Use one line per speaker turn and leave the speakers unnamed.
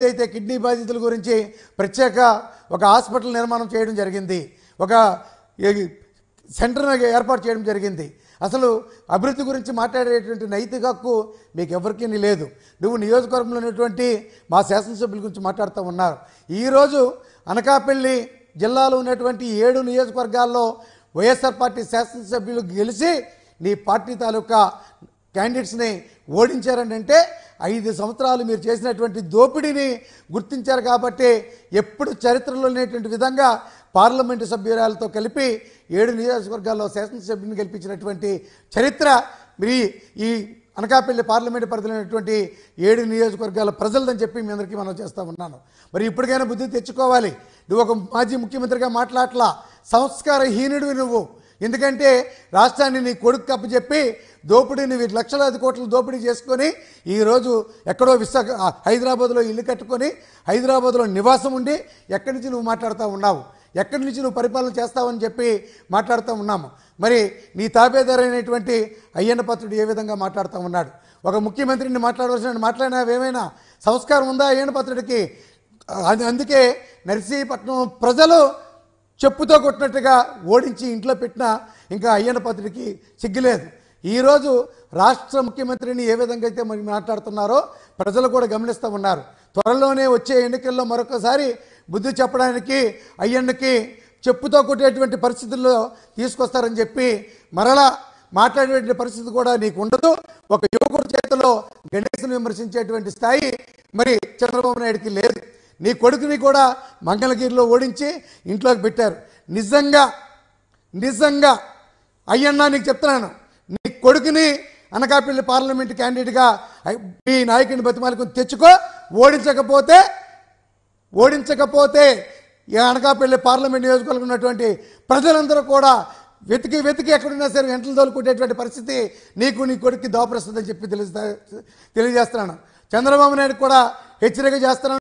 అయితే కిడ్నీ బాధితుల గురించి ప్రత్యేక ఒక హాస్పిటల్ నిర్మాణం చేయడం జరిగింది, ఒక సెంటర్ ఏర్పాటు చేయడం జరిగింది. అసలు అభివృద్ధి గురించి మాట్లాడేటువంటి నైతిక హక్కు మీకు ఎవరికీ లేదు. నువ్వు నియోజకవర్గంలో ఉన్నటువంటి మా శాసనసభ్యుల గురించి మాట్లాడుతూ ఉన్నారు. ఈరోజు అనకాపల్లి జిల్లాలో ఉన్నటువంటి 7 నియోజకవర్గాల్లో వైఎస్ఆర్ పార్టీ శాసనసభ్యులు గెలిచి నీ పార్టీ తాలూకా క్యాండిడేట్స్ని ఓడించారంటే 5 సంవత్సరాలు మీరు చేసినటువంటి దోపిడీని గుర్తించారు. కాబట్టి ఎప్పుడు చరిత్రలో లేనటువంటి విధంగా పార్లమెంటు సభ్యురాలతో కలిపి 7 నియోజకవర్గాల్లో శాసనసభ్యుని గెలిపించినటువంటి చరిత్ర మీరు ఈ అనకాపల్లి పార్లమెంటు పరిధిలో ఉన్నటువంటి 7 నియోజకవర్గాల ప్రజలదని చెప్పి మీ అందరికీ మనం చేస్తూ ఉన్నాను. మరి ఇప్పటికైనా బుద్ధి తెచ్చుకోవాలి. నువ్వు ఒక మాజీ ముఖ్యమంత్రిగా మాట్లాడలా, సంస్కారహీనుడివి నువ్వు. ఎందుకంటే రాష్ట్రాన్ని నీ కొడుకు అప్పచెప్పి దోపిడీని లక్షలాది కోట్లు దోపిడీ చేసుకొని ఈరోజు ఎక్కడో హైదరాబాద్లో ఇల్లు కట్టుకొని హైదరాబాద్లో నివాసం ఉండి ఎక్కడి నుంచి నువ్వు మాట్లాడుతూ ఉన్నావు, ఎక్కడి నుంచి నువ్వు పరిపాలన చేస్తావని చెప్పి మాట్లాడుతూ ఉన్నాము. మరి నీ తాబేదారైనటువంటి అయ్యన్న పాత్రుడు ఏ విధంగా మాట్లాడుతూ ఉన్నాడు? ఒక ముఖ్యమంత్రిని మాట్లాడినావేమైనా సంస్కారం ఉందా అయ్యన్న పాత్రుడికి? అందుకే నర్సీపట్నం ప్రజలు చెప్పుతో కొట్టినట్టుగా ఓడించి ఇంట్లో పెట్టినా ఇంకా అయ్యన్న పాత్రుడికి సిగ్గులేదు. ఈరోజు రాష్ట్ర ముఖ్యమంత్రిని ఏ విధంగా అయితే మరి మాట్లాడుతున్నారో ప్రజలు కూడా గమనిస్తూ ఉన్నారు. త్వరలోనే వచ్చే ఎన్నికల్లో మరొకసారి బుద్ధి చెప్పడానికి అయ్యన్నకి చెప్పుతో కొట్టేటువంటి పరిస్థితుల్లో తీసుకొస్తారని చెప్పి మరలా మాట్లాడేటువంటి పరిస్థితి కూడా నీకు ఉండదు. ఒక యువకుడి చేతిలో గణేశను విమర్శించేటువంటి స్థాయి మరి చంద్రబాబు నాయుడికి లేదు. నీ కొడుకుని కూడా మంగళగిరిలో ఓడించి ఇంట్లోకి పెట్టారు. నిజంగా అయ్యన్నా నీకు చెప్తున్నాను, నీ కొడుకుని అనకాపల్లి పార్లమెంట్ క్యాండిడేట్గా మీ నాయకుని బతిమాలకు తెచ్చుకో. ఓడించకపోతే ఈ అనకాపల్లి పార్లమెంట్ నియోజకవర్గంలో ఉన్నటువంటి ప్రజలందరూ కూడా వెతికి ఎక్కడున్నా సరే వెంటలు తోలుకునేటువంటి పరిస్థితి నీకు నీ కొడుక్కి దోపరిస్తుందని చెప్పి తెలియజేస్తున్నాను. చంద్రబాబు నాయుడు కూడా హెచ్చరిక చేస్తున్నాను.